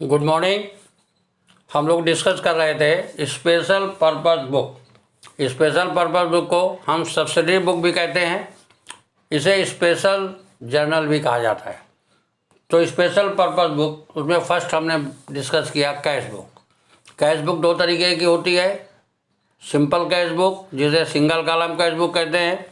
Good morning. हम लोग discuss कर रहे थे special purpose book. Special purpose book को हम सब्सिडरी बुक भी कहते हैं, इसे स्पेशल जर्नल भी कहा जाता है। तो स्पेशल पर्पस बुक, उसमें फर्स्ट हमने डिस्कस किया कैश बुक। कैश बुक दो तरीके की होती है, सिंपल कैश बुक जिसे सिंगल कॉलम कैश बुक कहते हैं,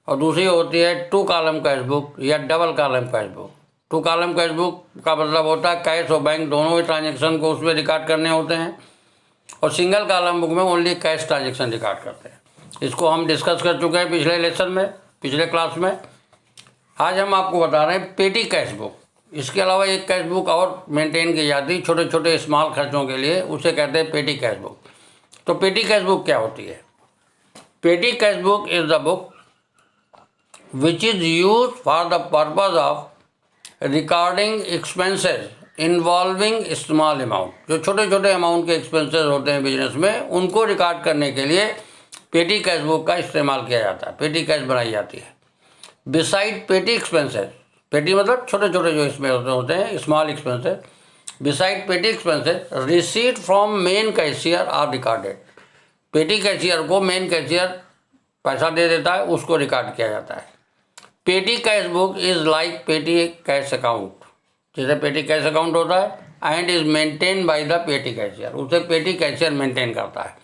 और दूसरी होती है टू कॉलम कैश बुक या double column cash book. Two column cash book का मतलब होता है कैश और बैंक दोनों ही ट्रांजेक्शन को उसमें रिकॉर्ड करने होते हैं, और सिंगल कॉलम बुक में ओनली कैश ट्रांजेक्शन रिकॉर्ड करते हैं। इसको हम डिस्कस कर चुके हैं पिछले लेसन में, पिछले क्लास में। आज हम आपको बता रहे हैं पेटी कैश बुक। इसके अलावा एक कैश बुक और मेंटेन की जाती है छोटे छोटे स्मॉल खर्चों के लिए, उसे कहते हैं पेटी कैश बुक। तो पेटी कैश बुक क्या होती है? पेटी cash book is the book which is used for the purpose of recording expenses involving small amount। जो छोटे छोटे अमाउंट के एक्सपेंसेस होते हैं बिजनेस में, उनको रिकॉर्ड करने के लिए पेटी कैश बुक का इस्तेमाल किया जाता है, पेटी कैश बनाई जाती है। बिसाइड पेटी एक्सपेंसेस, पेटी मतलब छोटे छोटे जो इसमें होते हैं small expenses, beside petty expenses receipt from main cashier are recorded. Petty cashier को मेन कैशियर पैसा दे देता है, उसको रिकॉर्ड किया जाता है। पेटी कैश बुक इज लाइक पेटी कैश अकाउंट, जैसे पेटी कैश अकाउंट होता है, and is maintain by the petty cashier, उसे पेटी कैशियर मेंटेन करता है।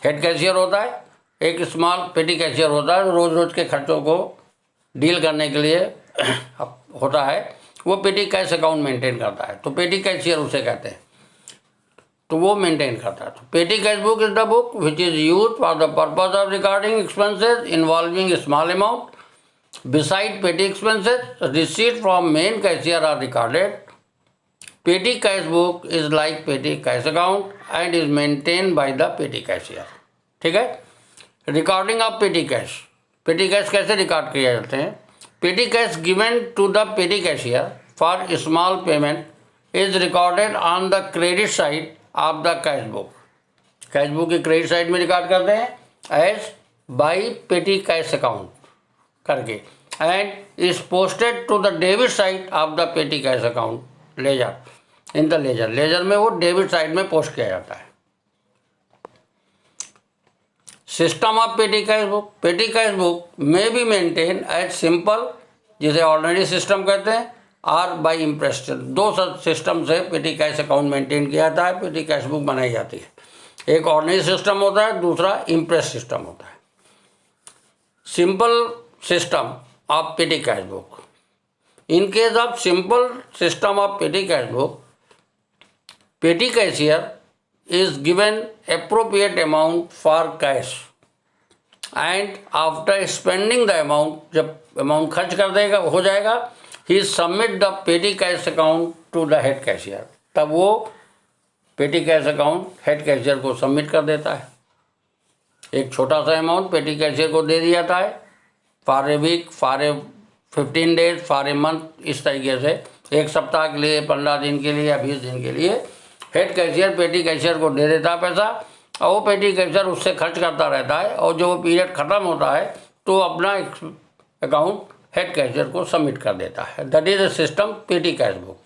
हेड कैशियर होता है, एक स्मॉल पेटी कैशियर होता है, रोज़ रोज़ के खर्चों को डील करने के लिए होता है, वो पेटी कैश अकाउंट मेंटेन करता है, तो पेटी कैशियर उसे कहते हैं, तो वो मेंटेन करता है। तो पेटी cash book is the book which is use for the purpose of recording expenses involving small amount. Beside petty expenses, receipt from main cashier are recorded. Petty cash book is like petty cash account and is maintained by the petty cashier। ठीक है। Recording of petty cash, petty cash कैसे record किए जाते हैं? Petty cash given to the petty cashier for small payment is recorded on the credit side of the cash book. Cash book की credit side में record करते हैं as by petty cash account करके, and is posted to the debit side of the petty cash account ledger in the ledger. Ledger में वो debit side में post किया जाता है। System of petty cash book, पेटी कैश बुक में be maintain as simple, जिसे ordinary system कहते हैं, और बाई इम्प्रेस। दो सिस्टम से पेटी कैश अकाउंट मेंटेन किया जाता है, पेटी कैश बुक बनाई जाती है। एक ऑर्डिनरी सिस्टम होता है, दूसरा इम्प्रेस सिस्टम होता है। Simple system of petty cash book. In case of simple system of petty cash book, petty cashier is given appropriate amount for cash, and after spending the amount, जब amount खर्च कर देगा हो जाएगा, he submit the petty cash account to the head cashier। तब वो पेटी cash account head cashier को सबमिट कर देता है। एक छोटा सा अमाउंट पेटी कैशियर को दे दिया जाता है, for a week, for a 15 days, for a month, इस तरीके से एक सप्ताह के लिए, 15 दिन के लिए या 20 दिन के लिए हेड कैशियर पेटी कैशियर को दे देता है पैसा, और वो पेटी कैशियर उससे खर्च करता रहता है, और जो वो पीरियड ख़त्म होता है तो अपना अकाउंट हेड कैशियर को सबमिट कर देता है। दैट इज अ सिस्टम पेटी cash book,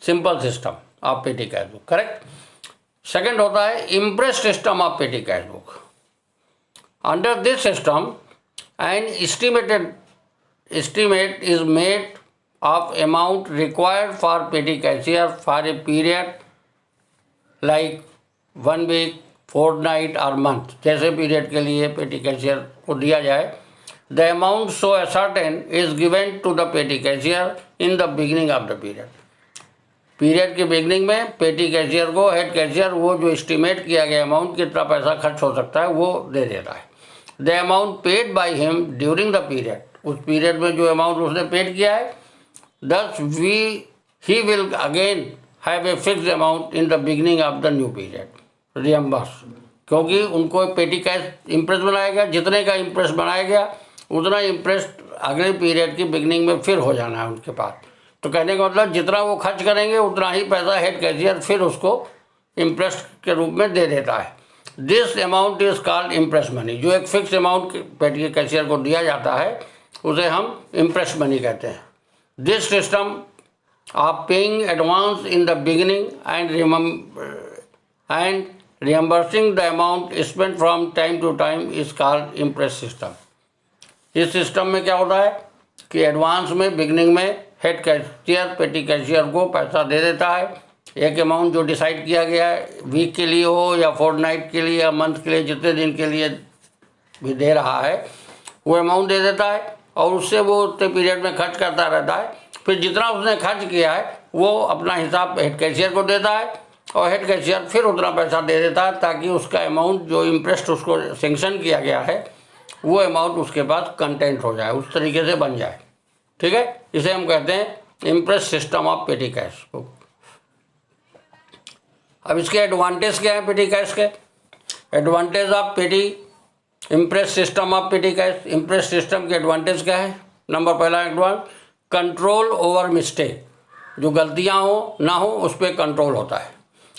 simple system of petty cash book, correct. Second होता है impress system of petty cash book. Under this system an estimate is made of amount required for petty cashier for a period like 1 week, fortnight or month। जैसे period के लिए पेटी cashier को दिया जाए, the amount so ascertained is given to the petty cashier in the beginning of the period। Period के beginning में पेटी कैशियर को हेड कैशियर वो जो एस्टिमेट किया गया अमाउंट, कितना पैसा खर्च हो सकता है, वो दे देता है। The amount paid by him during the period, उस पीरियड में जो अमाउंट उसने पेड किया है, दस he will again have a fixed amount in the beginning of the new period reimburse. क्योंकि उनको पेटी कैश इम्प्रेस बनाया गया, जितने का इम्प्रेस बनाया गया उतना इम्प्रेस अगले पीरियड की बिगिनिंग में फिर हो जाना है उनके पास। तो कहने का मतलब जितना वो खर्च करेंगे उतना ही पैसा हेड कैशियर फिर उसको इम्प्रेस के रूप में दे देता है। This amount is called impress money. जो एक फिक्स अमाउंट पेटी कैशियर को दिया जाता है उसे हम इम्प्रेस मनी कहते हैं। This system of paying advance in the beginning and reimbursing the amount spent from time to time is called imprest system. इस सिस्टम में क्या होता है कि एडवांस में बिगनिंग में हेड कैशियर पेटी कैशियर को पैसा दे देता है, एक अमाउंट जो डिसाइड किया गया है, वीक के लिए हो या फोर्टनाइट के लिए या मंथ के लिए, जितने दिन के लिए भी दे रहा है वो अमाउंट दे देता है और उससे वो उतने पीरियड में खर्च करता रहता है। फिर जितना उसने खर्च किया है वो अपना हिसाब हेड कैशियर को देता है और हेड कैशियर फिर उतना पैसा दे देता है ताकि उसका अमाउंट जो इंटरेस्ट उसको सेंक्शन किया गया है वो अमाउंट उसके पास कंटेंट हो जाए, उस तरीके से बन जाए। ठीक है, इसे हम कहते हैं Impress system of petty cash book. अब इसके एडवांटेज क्या है पेटी कैश के? एडवांटेज ऑफ पेटी Impress system of petty cash. Impress system के एडवांटेज क्या है? नंबर पहला एडवांस, कंट्रोल ओवर मिस्टेक, जो गलतियां हो ना हो उस पर कंट्रोल होता है।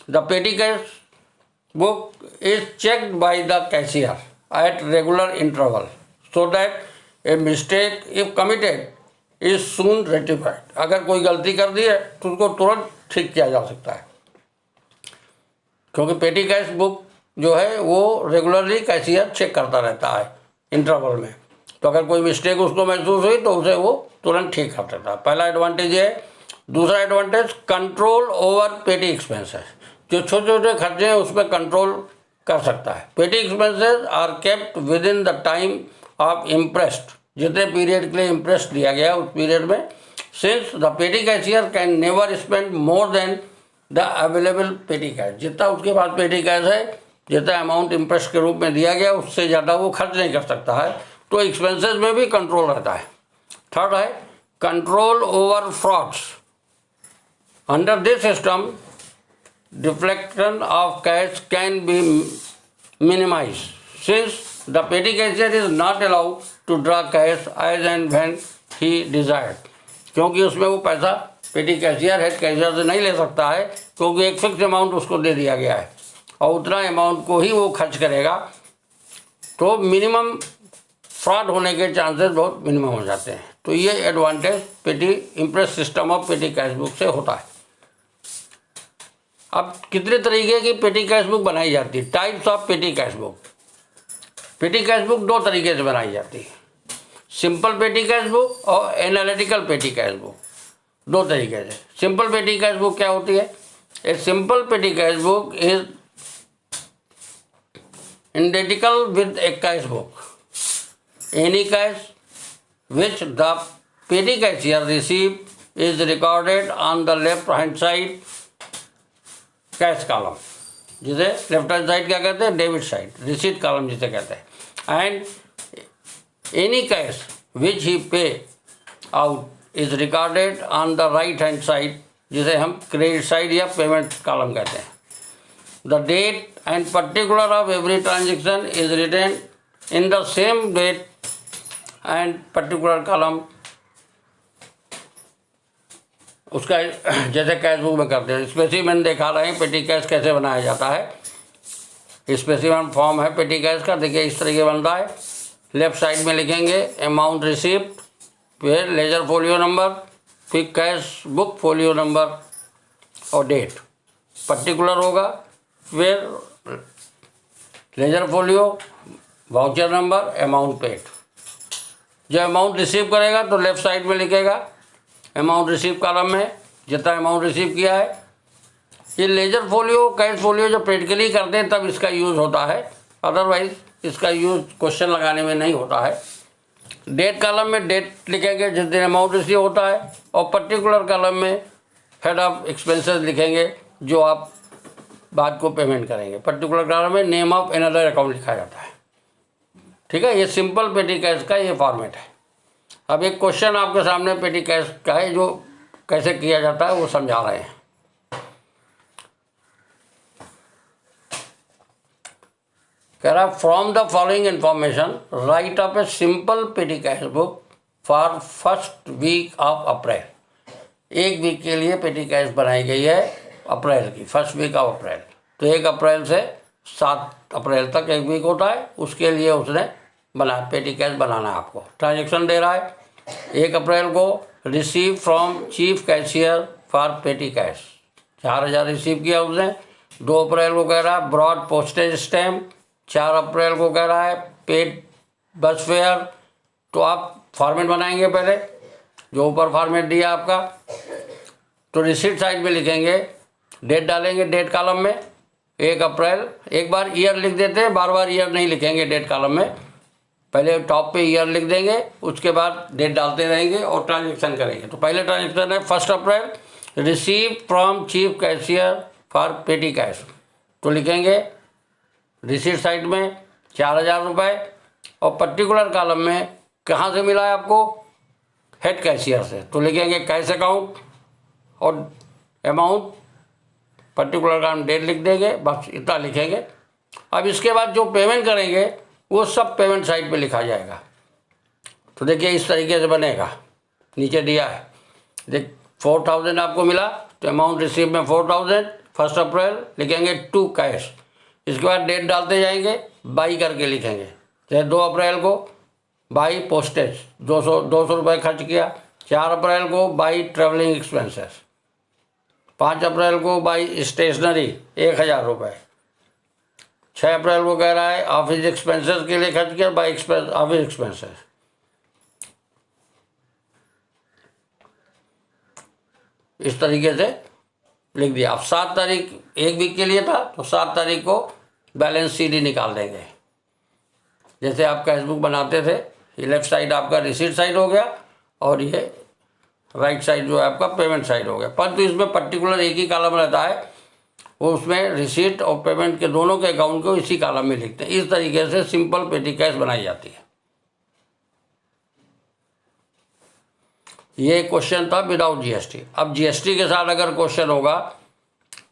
The petty cash book is checked by the cashier at regular interval so that a mistake if committed is soon ratified. अगर कोई गलती कर दी है तो उसको तुरंत ठीक किया जा सकता है, क्योंकि पेटी कैश बुक जो है वो रेगुलरली कैशियर चेक करता रहता है इंटरवल में। तो अगर कोई मिस्टेक उसको महसूस हुई तो उसे वो तुरंत ठीक कर देता है। पहला एडवांटेज ये है। दूसरा एडवांटेज, कंट्रोल ओवर पेटी एक्सपेंसेस, जो छोटे छोटे खर्चे हैं उस पर कंट्रोल कर सकता है। Petty expenses are kept within the time of imprest, जितने पीरियड के लिए इंप्रेस्ट दिया गया उस पीरियड में। Since the petty cashier can never spend more than the available petty cash, जितना उसके पास पेटी कैश है, जितना अमाउंट इंप्रेस्ट के रूप में दिया गया उससे ज़्यादा वो खर्च नहीं कर सकता है, तो एक्सपेंसेस में भी कंट्रोल रहता है। थर्ड है control over frauds. Under this system deflection of cash can be minimise since the petty cashier is not allowed to draw cash as and when he desired, क्योंकि उसमें वो पैसा पेटी कैशियर हेड कैशियर से नहीं ले सकता है, क्योंकि एक फिक्स अमाउंट उसको दे दिया गया है और उतना अमाउंट को ही वो खर्च करेगा। तो मिनिमम फ्रॉड होने के चांसेस बहुत मिनिमम हो जाते हैं। तो ये एडवांटेज पेटी Impress system of petty cash book से होता है। अब कितने तरीके की पेटी कैश बुक बनाई जाती है? Types of petty cash book. पेटी कैश बुक दो तरीके से बनाई जाती है, सिंपल पेटी कैश बुक और एनालिटिकल पेटी कैश बुक, दो तरीके से। सिंपल पेटी कैश बुक क्या होती है? ए simple petty cash book is identical with a cash book. Any cash which the petty cashier received is recorded on the left hand side cash column, जिसे left hand side क्या कहते हैं? Debit side, receipt column जिसे कहते हैं। And any cash which ही पे out is recorded on the right hand side, जिसे हम क्रेडिट साइड या पेमेंट कॉलम कहते हैं। The date and particular of every transaction is written in the same date and particular column। उसका जैसे cash book में करते हैं। स्पेसिमेन दिखा रहे हैं पेटी कैश कैसे बनाया जाता है। स्पेसिमेन फॉर्म है पेटी कैश का, देखिए इस तरीके बनता है। लेफ्ट साइड में लिखेंगे अमाउंट रिसीप्ट, फिर लेजर फोलियो नंबर, फिर कैश बुक फोलियो नंबर और डेट। पर्टिकुलर होगा, फिर ledger folio, voucher number, amount paid. जब अमाउंट रिसीव करेगा तो लेफ्ट साइड में लिखेगा अमाउंट रिसीव कॉलम में जितना अमाउंट रिसीव किया है। ये लेजर फोलियो कैश फोलियो जब प्रैक्टिकली करते हैं तब इसका यूज़ होता है, अदरवाइज इसका यूज़ क्वेश्चन लगाने में नहीं होता है। डेट कॉलम में डेट लिखेंगे जिस दिन अमाउंट रिसीव होता है, और पर्टिकुलर कॉलम में हेड ऑफ एक्सपेंसेस लिखेंगे जो आप बाद को पेमेंट करेंगे। पर्टिकुलर कॉलम में नेम ऑफ अनदर अकाउंट लिखा जाता है। ठीक है, ये सिंपल पेटी कैश का ये फॉर्मेट है। अब एक क्वेश्चन आपके सामने पेटी कैश का है जो कैसे किया जाता है वो समझा रहे हैं। कह रहा from the following information write up a simple petty cash book for first week of April. एक वीक के लिए पेटी कैश बनाई गई है अप्रैल की, फर्स्ट वीक ऑफ अप्रैल। तो 1 अप्रैल से 7 अप्रैल तक एक वीक होता है, उसके लिए उसने बना पेटी कैश बनाना है आपको। ट्रांजेक्शन दे रहा है 1 अप्रैल को receive from chief cashier for petty cash, 4,000 receive किया उसने। 2 अप्रैल को कह रहा है ब्रॉड पोस्टेज स्टैम्प, 4 अप्रैल को कह रहा है पेड बस फेयर। तो आप फॉर्मेट बनाएंगे पहले, जो ऊपर फॉर्मेट दिया आपका, तो रिसीट साइड में लिखेंगे, डेट डालेंगे डेट कॉलम में 1 अप्रैल, एक बार ईयर लिख देते हैं, बार बार ईयर नहीं लिखेंगे डेट कॉलम में, पहले टॉप पे ईयर लिख देंगे, उसके बाद डेट डालते रहेंगे और ट्रांजेक्शन करेंगे। तो पहले ट्रांजेक्शन है 1 April, receive from chief cashier for petty cash, तो लिखेंगे रिसीट साइड में 4,000 रुपये, और पर्टिकुलर कॉलम में कहाँ से मिला है आपको, हेड कैशियर से, तो लिखेंगे कैश अकाउंट और अमाउंट, पर्टिकुलर कॉलम डेट लिख देंगे, बस इतना लिखेंगे। अब इसके बाद जो पेमेंट करेंगे वो सब पेमेंट साइड पे लिखा जाएगा। तो देखिए इस तरीके से बनेगा, नीचे दिया है, देख 4,000 आपको मिला, तो अमाउंट रिसीव में 4,000, 1 अप्रैल लिखेंगे टू कैश, इसके बाद डेट डालते जाएंगे, बाई करके लिखेंगे, जैसे 2 अप्रैल को बाई पोस्टेज 200 रुपये खर्च किया, 4 अप्रैल को बाई ट्रैवलिंग एक्सपेंसेस, 5 अप्रैल को बाई स्टेशनरी 1,000 रुपये, 6 अप्रैल को कह रहा है ऑफिस एक्सपेंसेस के लिए खर्च किया, बाई ऑफिस एक्सपेंसेस। इस तरीके से लिख दिया। अब 7 तारीख 1 वीक के लिए था, तो 7 तारीख को बैलेंस सीडी निकाल देंगे, जैसे आप कैशबुक बनाते थे, ये लेफ्ट साइड आपका रिसीट साइड हो गया और ये राइट साइड जो है आपका पेमेंट साइड हो गया। परंतु इसमें पर्टिकुलर एक ही कॉलम रहता है, वो उसमें रिसीट और पेमेंट के दोनों के अकाउंट को इसी कॉलम में लिखते हैं। इस तरीके से सिंपल पेटी कैश बनाई जाती है। ये क्वेश्चन था विदाउट जीएसटी। अब जीएसटी के साथ अगर क्वेश्चन होगा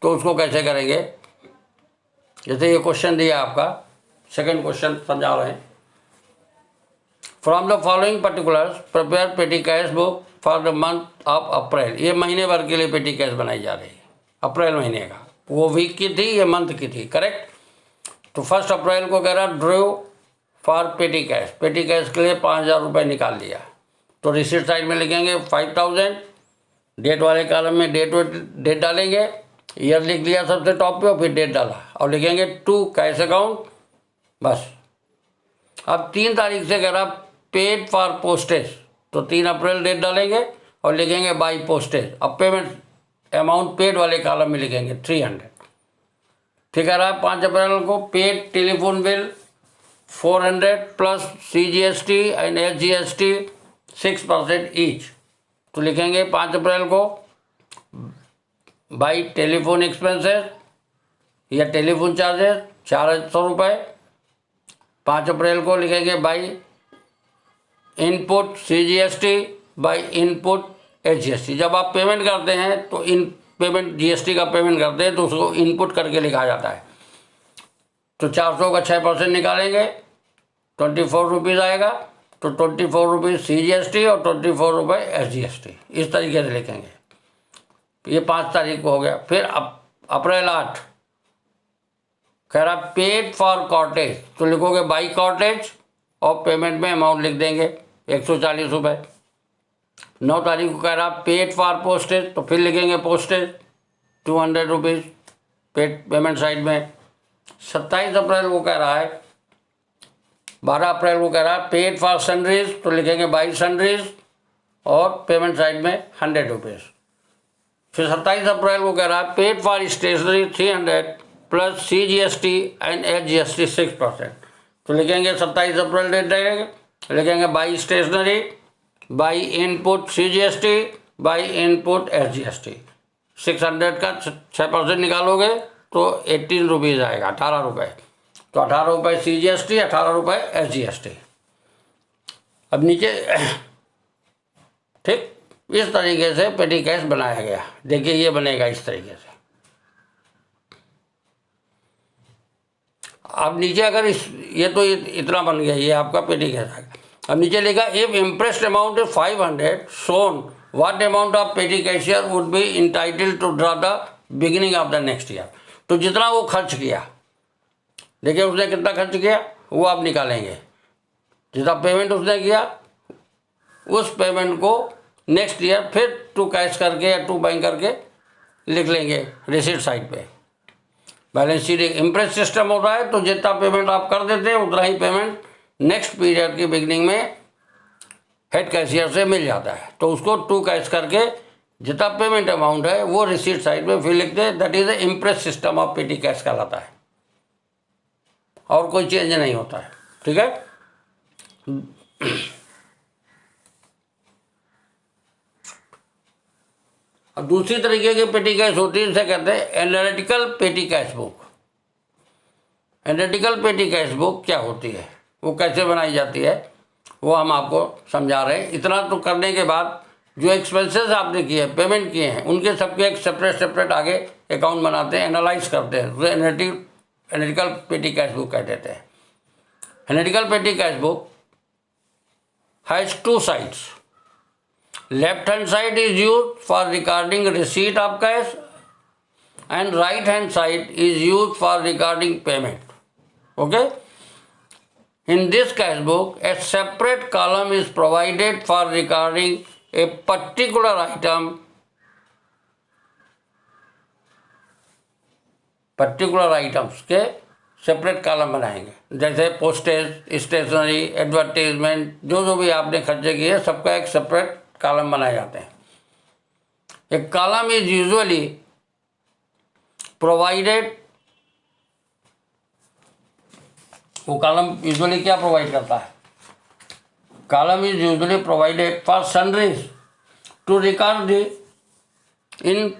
तो उसको कैसे करेंगे, जैसे ये क्वेश्चन दिया आपका, सेकंड क्वेश्चन समझा रहे हैं, from the following particulars prepare पेटी cash book for the month of April. ये महीने भर के लिए पेटी कैश बनाई जा रही है, अप्रैल महीने का, वो वीक की थी, ये मंथ की थी, करेक्ट। तो 1 अप्रैल को कह रहा Drew for petty cash, petty cash के लिए 5,000 रुपये निकाल लिया, तो रिसीट साइड में लिखेंगे 5,000, डेट वाले कॉलम में डेट डालेंगे, ईयर लिख लिया सबसे टॉप पे और फिर डेट डाला और लिखेंगे टू कैश अकाउंट, बस। अब 3 तारीख से कह रहा पेड फॉर पोस्टेज, तो 3 अप्रैल डेट डालेंगे और लिखेंगे बाई पोस्टेज। अब पेमेंट अमाउंट पेड वाले कॉलम में लिखेंगे 300। फिर कह रहा है 5 अप्रैल को paid telephone bill 400 plus CGST and SGST 6% each, तो लिखेंगे 5 अप्रैल को बाई टेलीफोन एक्सपेंसेस या टेलीफोन चार्जेस 400 रुपये। 5 अप्रैल को लिखेंगे by input CGST by input SGST। जब आप पेमेंट करते हैं तो इन पेमेंट GST का पेमेंट करते हैं तो उसको इनपुट करके लिखा जाता है। तो 400 का 6% निकालेंगे, 24 रुपीज़ आएगा, तो 24 रुपीज़ CGST और 24 रुपये SGST, इस तरीके से लिखेंगे। ये 5 तारीख को हो गया। फिर अप्रैल 8 कह रहा पेड फॉर कॉटेज, तो लिखोगे बाई कॉटेज और पेमेंट में अमाउंट लिख देंगे 140 रुपये। 9 तारीख को कह रहा पेड फॉर पोस्टेज, तो फिर लिखेंगे postage 200 rupees paid payment side में। 27 अप्रैल को कह रहा है 12 अप्रैल को कह रहा है पेड फॉर सनरीज, तो लिखेंगे बाई सनरीज और पेमेंट साइड में 100 रुपीज़। फिर 27 अप्रैल को कह रहा है paid for stationery 300 plus CGST and SGST 6%, तो लिखेंगे 27 अप्रैल डेट रहेंगे, लिखेंगे by stationery by input CGST by input SGST। 600 का 6% निकालोगे तो 18 रुपीज़ आएगा, 18 रुपये, तो 18 रुपये CGST, 18 रुपये SGST। अब नीचे ठीक इस तरीके से पेटी कैश बनाया गया। देखिए ये बनेगा इस तरीके से। अब नीचे अगर ये तो इतना बन गया, ये आपका पेटी कैश आ गया। अब नीचे लिखा if imprest amount is 500 shown what amount of petty cashier would be entitled to draw the beginning of the next year. तो जितना वो खर्च किया, देखिए उसने कितना खर्च किया वो आप निकालेंगे, जितना पेमेंट उसने किया उस पेमेंट को नेक्स्ट ईयर फिर टू कैश करके या टू बैंक करके लिख लेंगे रिसीट साइड पे। बैलेंस शीट एक इम्प्रेस सिस्टम होता है, तो जितना पेमेंट आप कर देते हैं उतना ही पेमेंट नेक्स्ट पीरियड की बिगनिंग में हेड कैशियर से मिल जाता है। तो उसको टू कैश करके जितना पेमेंट अमाउंट है वो रिसीट साइड में फिर लिखते हैं। That is the impress system of petty cash कहलाता है, और कोई चेंज नहीं होता है। ठीक है। अब दूसरी तरीके की पेटी कैश होती है, इसे कहते हैं analytical petty cash book. Analytical petty cash book क्या होती है, वो कैसे बनाई जाती है, वो हम आपको समझा रहे हैं। इतना तो करने के बाद जो एक्सपेंसेस आपने किए हैं, पेमेंट किए हैं, उनके सबके एक सेपरेट आगे अकाउंट बनाते हैं, एनालाइज करते हैं, तो एनालिटिकल पेटी कैश बुक कह देते हैं। Analytical petty cash book has two sides. Left hand side is use for recording receipt of cash and right hand side is use for recording payment. Okay. In this cash book, a separate column is provided for recording a particular item, particular items के separate column बनाएंगे, जैसे postage, stationery, advertisement, जो भी आपने खर्चे किए सबका एक सेपरेट कॉलम बनाए जाते हैं। एक कॉलम इज यूजुअली प्रोवाइडेड, वो कॉलम यूजुअली क्या प्रोवाइड करता है, column is usually provided for sundries to record the in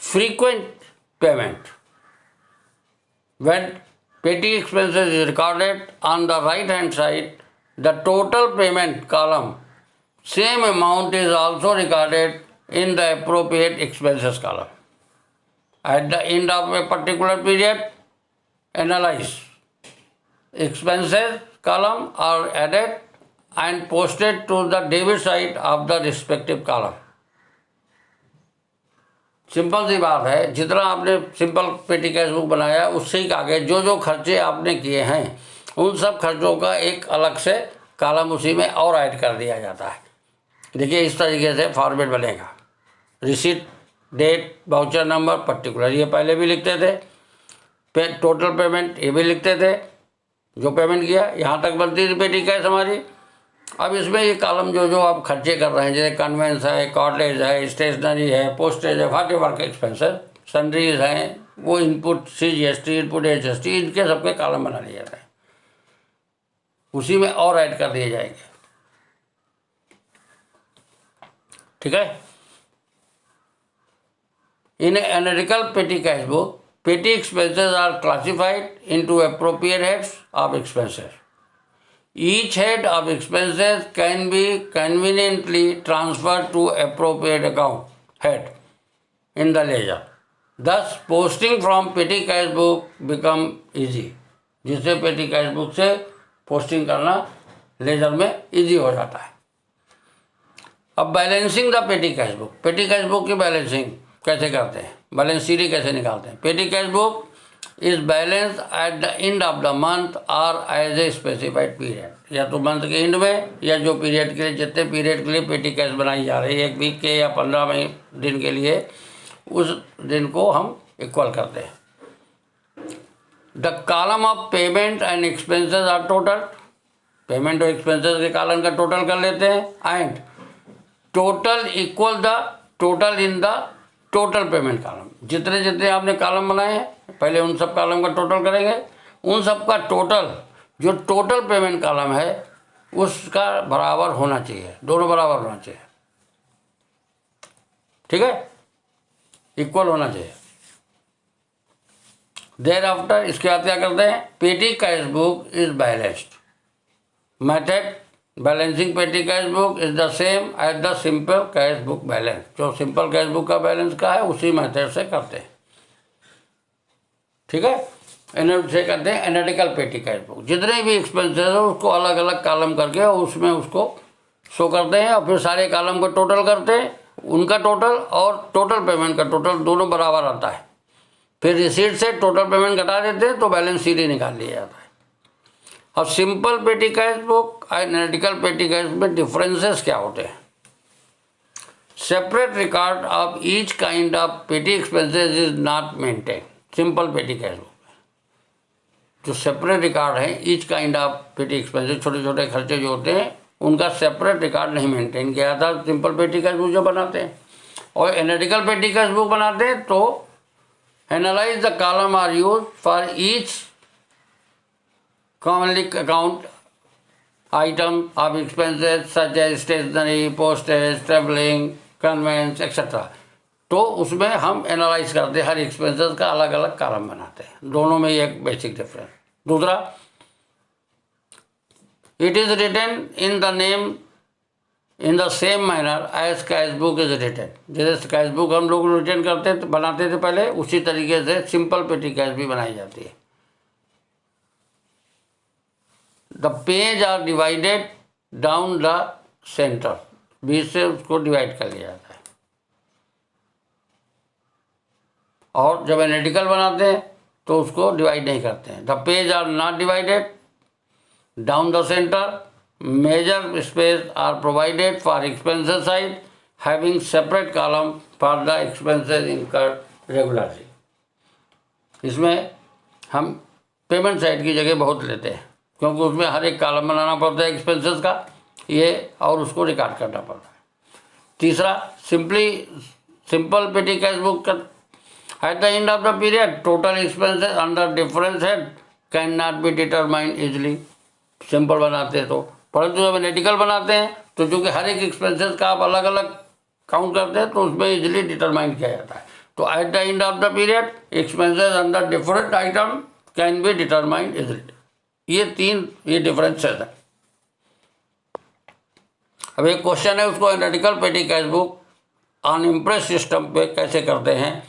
frequent payment. When petty expenses is recorded on the right hand side the total payment column same amount is also recorded in the appropriate expenses column. At the end of a particular period analyse expenses column are added and posted to the debit side of the respective column। Simple सी बात है, जितना आपने simple petty cash book बनाया उससे ही आगे जो खर्चे आपने किए हैं उन सब खर्चों का एक अलग से कॉलम उसी में और ऐड कर दिया जाता है। देखिए इस तरीके से फॉर्मेट बनेगा। Receipt, date, voucher number, particular, ये पहले भी लिखते थे। टोटल पेमेंट ये भी लिखते थे, जो पेमेंट किया, यहाँ तक बनती थी पेटी कैश हमारी। अब इसमें ये कॉलम जो आप खर्चे कर रहे हैं, जैसे कन्वेंस है, कॉटेज है, स्टेशनरी है, पोस्टेज है, वाट एवर के एक्सपेंसेस, सन्ड्रीज हैं, वो इनपुट CGST, इनपुट HST, इनके सबके कॉलम बना लिए जाते हैं, उसी में और ऐड कर दिए जाएंगे। ठीक है। In analytical petty cash book, petty expenses are classified into appropriate heads of expenses. Each head of expenses can be conveniently transferred to appropriate account head in the ledger. Thus, posting from petty cash book become easy. जिससे petty cash book से posting करना laser में easy हो जाता है। अब balancing the petty cash book, पेटी cash book की बैलेंसिंग कैसे करते हैं, बैलेंस शीट कैसे निकालते हैं। Petty cash book is balance eight the end of the month और एज ए स्पेसिफाइड पीरियड, या तो मंथ के एंड में या जो पीरियड के लिए, जितने पीरियड के लिए पेटी कैश बनाई जा रही है, 1 वीक के या 15 दिन के लिए, उस दिन को हम इक्वल करते हैं। The column of payment and expenses are total, payment और एक्सपेंसेस के कॉलम का टोटल कर लेते हैं। And total equal the total in the total payment column, जितने जितने आपने कॉलम बनाए हैं पहले उन सब कॉलम का टोटल करेंगे। उन सब का टोटल, जो टोटल पेमेंट कॉलम है उसका बराबर होना चाहिए, दोनों बराबर होना चाहिए। ठीक है, इक्वल होना चाहिए। देयर आफ्टर इसके बाद क्या करते हैं, petty cash book is balanced. Method balancing petty cash book is the same as the simple cash book balance. जो सिंपल कैश बुक का बैलेंस का है उसी मेथड से करते हैं। ठीक है, से करते हैं एनालिटिकल पेटी कैश बुक। जितने भी एक्सपेंसेस है उसको अलग अलग कॉलम करके और उसमें उसको शो करते हैं, और फिर सारे कॉलम को टोटल करते हैं, उनका टोटल और टोटल पेमेंट का टोटल दोनों बराबर आता है। फिर रिसीट से टोटल पेमेंट घटा देते हैं तो बैलेंस शीट ही निकाल लिया जाता है। अब सिंपल पेटी कैश बुक और एनालिटिकल पेटी कैश में डिफरेंसेस क्या होते हैं, separate record of each kind of पेटी expenses is not maintain. Simple petty cash book में जो सेपरेट रिकॉर्ड है ईच काइंड ऑफ पेटी एक्सपेंसेस, छोटे छोटे खर्चे जो होते हैं उनका सेपरेट रिकॉर्ड नहीं मेंटेन किया था सिंपल पेटी कैश बुक जो बनाते हैं। और एनालिटिकल पेटी कैश बुक बनाते हैं तो analyse the column are use for each commonly account item of expenses such as stationery, postage, travelling, conveyance etcetera. तो उसमें हम एनालाइज करते हैं, हर एक्सपेंसेस का अलग अलग कॉलम बनाते हैं। दोनों में एक बेसिक डिफरेंस। दूसरा, it is written in the name in the same manner as cash book is written. जैसे कैश बुक हम लोग रिटर्न करते बनाते थे पहले, उसी तरीके से सिंपल पेटी कैश भी बनाई जाती है। The page are divided down the centre, बीच से उसको डिवाइड कर लिया जाता है। और जब एनालिटिकल बनाते हैं तो उसको डिवाइड नहीं करते हैं। The page are not divided down the centre, major space are provided for expenses side having separate column for the expenses incurred regularly. इसमें हम पेमेंट साइड की जगह बहुत लेते हैं क्योंकि उसमें हर एक कॉलम बनाना पड़ता है एक्सपेंसेस का, ये और उसको रिकॉर्ड करना पड़ता है। तीसरा, simple petty cash book eight the end of the period total expenses under difference head can not be determined easily. Simple बनाते हैं तो, परंतु जब एनालिटिकल बनाते हैं तो चूँकि हर एक एक्सपेंसेस का आप अलग अलग काउंट करते हैं तो उसमें इजीली डिटरमाइन किया जाता है। तो eight the end of the period expenses under different item can be determined easily. ये डिफरेंसेस है। अब एक क्वेश्चन है, उसको analytical petty cash book on impress system पे कैसे करते हैं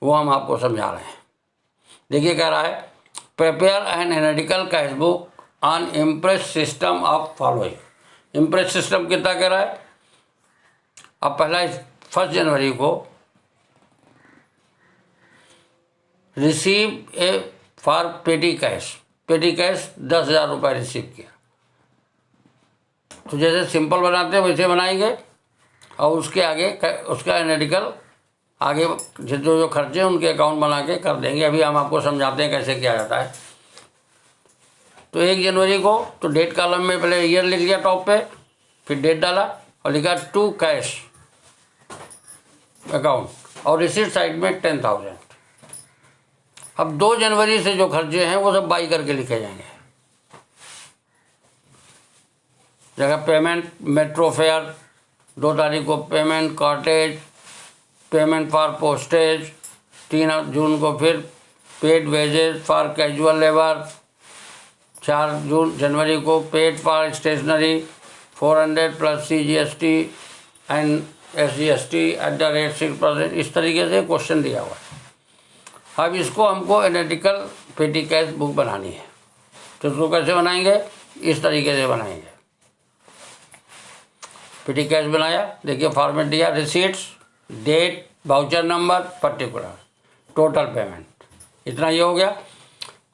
वो हम आपको समझा रहे हैं। देखिए कह रहा है, prepare an analytical cash book on impress system of following. Impress system कितना कह रहा है? अब पहला 1 जनवरी को receive A for petty cash 10,000 रुपये रिसीव किया। तो जैसे सिंपल बनाते हैं वैसे बनाएंगे और उसके आगे उसका एनालिटिकल आगे जो खर्चे हैं उनके अकाउंट बना के कर देंगे। अभी हम आपको समझाते हैं कैसे किया जाता है। तो 1 जनवरी को तो डेट कॉलम में पहले ईयर लिख लिया टॉप पे, फिर डेट डाला और लिखा टू कैश अकाउंट और रिसीट साइड में 10,000। अब 2 जनवरी से जो खर्चे हैं वो सब बाई करके लिखे जाएंगे। जगह पेमेंट मेट्रो फेयर 2 तारीख को, payment cartage, payment for postage 3 जून को, फिर paid wages for casual labour 4 जनवरी को, paid for stationery 400 plus CGST and SGST @6%। इस तरीके से क्वेश्चन दिया हुआ है। अब इसको हमको एनालिटिकल पेटी कैश बुक बनानी है। तो इसको कैसे बनाएंगे? इस तरीके से बनाएंगे। पेटी कैश बनाया, देखिए फॉर्मेट दिया, receipts, date, voucher number, particular, total payment, इतना ये हो गया।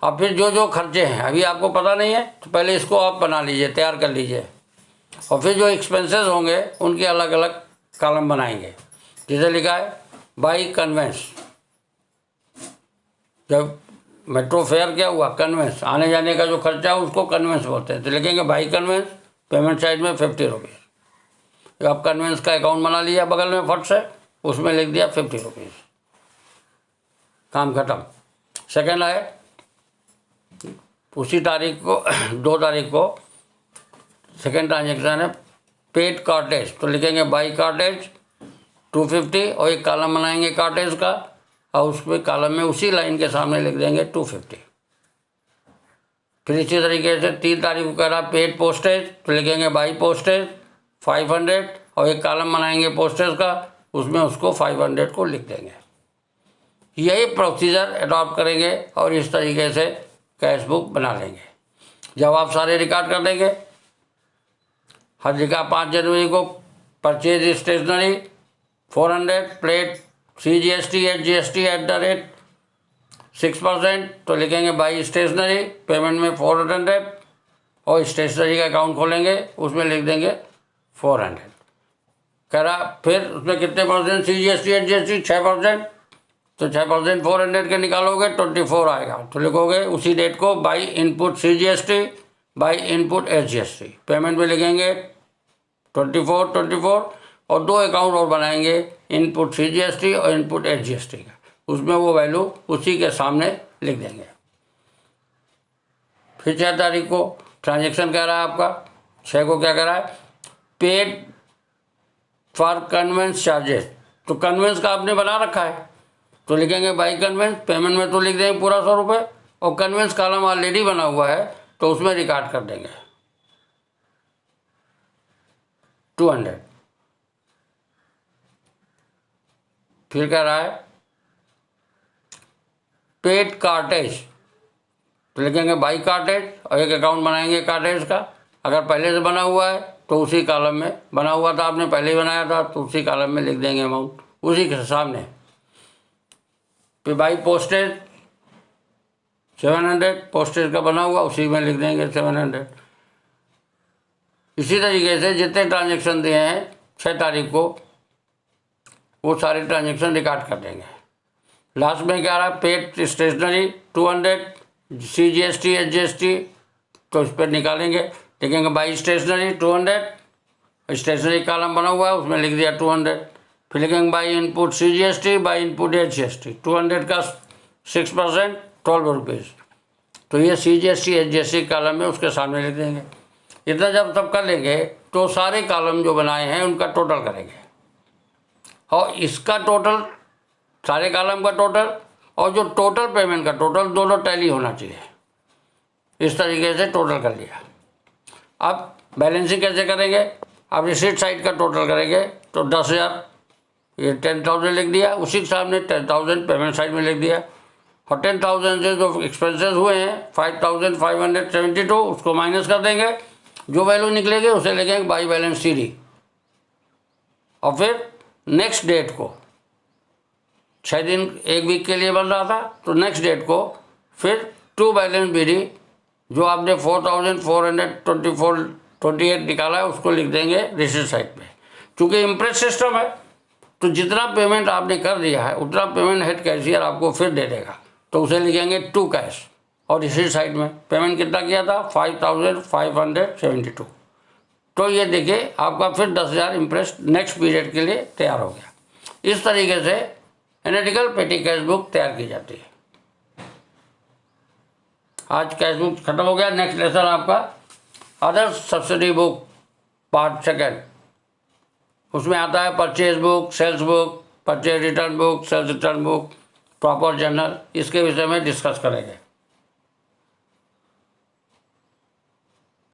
अब फिर जो खर्चे हैं अभी आपको पता नहीं है तो पहले इसको आप बना लीजिए, तैयार कर लीजिए और फिर जो एक्सपेंसेस होंगे उनके अलग अलग कॉलम बनाएंगे। जैसे लिखा है बाई कन्वेंस, जब मेट्रो फेयर क्या हुआ, कन्वेंस, आने जाने का जो खर्चा है उसको कन्वेंस बोलते हैं। तो लिखेंगे बाई कन्वेंस, पेमेंट साइड में 50 रुपीज़। तो आप कन्वेंस का अकाउंट बना लिया बगल में फट से, उसमें लिख दिया 50 रुपीज़, काम खत्म। सेकेंड है उसी तारीख को 2 तारीख को सेकेंड ट्रांजेक्शन है पेड कॉटेज। तो लिखेंगे बाई कॉटेज 250 और एक कॉलम बनाएंगे कॉटेज का और उसमें कॉलम में उसी लाइन के सामने लिख देंगे 250। फिर इसी तरीके से 3 तारीख को कह रहा पेड पोस्टेज, तो लिखेंगे बाई पोस्टेज 500 और एक कॉलम बनाएंगे पोस्टेज का, उसमें उसको 500 को लिख देंगे। यही प्रोसीजर अडॉप्ट करेंगे और इस तरीके से कैश बुक बना लेंगे। जब आप सारे रिकॉर्ड कर देंगे, हर जगह 5 जनवरी को परचेज स्टेशनरी 400 प्लेट CGST SGST @6%, तो लिखेंगे बाई स्टेशनरी, पेमेंट में 400 और स्टेशनरी का अकाउंट खोलेंगे उसमें लिख देंगे 400। कह रहा फिर उसमें कितने परसेंट CGST HGST 6%, तो 6% 400 के निकालोगे 24 आएगा। तो लिखोगे उसी डेट को by input CGST by input HGST, payment में लिखेंगे 24 और 2 अकाउंट और बनाएंगे, इनपुट CGST और इनपुट HGST का, उसमें वो वैल्यू उसी के सामने लिख देंगे। फिर 6 तारीख को ट्रांजेक्शन कह रहा है आपका, 6 को क्या कह रहा है, पेड फॉर कन्वेंस चार्जेस, तो कन्वेंस का आपने बना रखा है तो लिखेंगे बाई कन्वेंस, पेमेंट में तो लिख देंगे पूरा 100 रुपये, और कन्वेंस कॉलम ऑलरेडी बना हुआ है तो उसमें रिकॉर्ड कर देंगे 200। फिर कह रहा है पेड कार्टेज, तो लिखेंगे बाई कार्टेज और एक अकाउंट बनाएंगे कार्टेज का, अगर पहले से बना हुआ है तो उसी कॉलम में, बना हुआ था आपने पहले ही बनाया था तो उसी कॉलम में लिख देंगे अमाउंट उसी के सामने। फिर बाई पोस्टेज 700, पोस्टेज का बना हुआ उसी में लिख देंगे 700। इसी तरीके से जितने ट्रांजेक्शन दिए हैं 6 तारीख को वो सारे ट्रांजेक्शन रिकॉर्ड कर देंगे। लास्ट में क्या रहा, पेड स्टेशनरी 200, CGST HGST तो इस पर निकालेंगे, लिखेंगे बाई स्टेशनरी 200, स्टेशनरी कॉलम बना हुआ है उसमें लिख दिया 200। फिर लिखेंगे by input CGST by input HGST, 200 का 6% 12 रुपीज़, तो ये CGST HGST कॉलम में उसके सामने लिख देंगे। इतना जब तब कर लेंगे तो सारे कॉलम जो बनाए हैं उनका टोटल करेंगे, और इसका टोटल, सारे कॉलम का टोटल और जो टोटल पेमेंट का टोटल, दोनों टैली होना चाहिए। इस तरीके से टोटल कर लिया। अब बैलेंसिंग कैसे करेंगे, अब रिसीट साइड का टोटल करेंगे तो 10,000, ये 10,000 लिख दिया, उसी के सामने 10,000 पेमेंट साइड में लिख दिया, और 10,000 से जो एक्सपेंसेस हुए हैं 5,572 उसको माइनस कर देंगे, जो वैल्यू निकलेगी उसे लिखेंगे बाई बैलेंस CD, और फिर नेक्स्ट डेट को 6 दिन 1 वीक के लिए बन रहा था तो नेक्स्ट डेट को फिर टू बैलेंस BD जो आपने 4,428 निकाला है उसको लिख देंगे रिसीट साइड पे। चूँकि इम्प्रेस सिस्टम है तो जितना पेमेंट आपने कर दिया है उतना पेमेंट हेड कैशियर आपको फिर दे देगा, तो उसे लिखेंगे टू कैश, और रिसीट साइड में पेमेंट कितना किया था 5,572, तो ये देखिए आपका फिर 10,000 इम्प्रेस नेक्स्ट पीरियड के लिए तैयार हो गया। इस तरीके से एनालिटिकल पेटी कैश बुक तैयार की जाती है। आज कैश बुक खत्म हो गया। नेक्स्ट लेसन आपका अदर सब्सिडी बुक पार्ट 2, उसमें आता है purchase book, sales book, purchase return book, sales return book, proper journal, इसके विषय में डिस्कस करेंगे।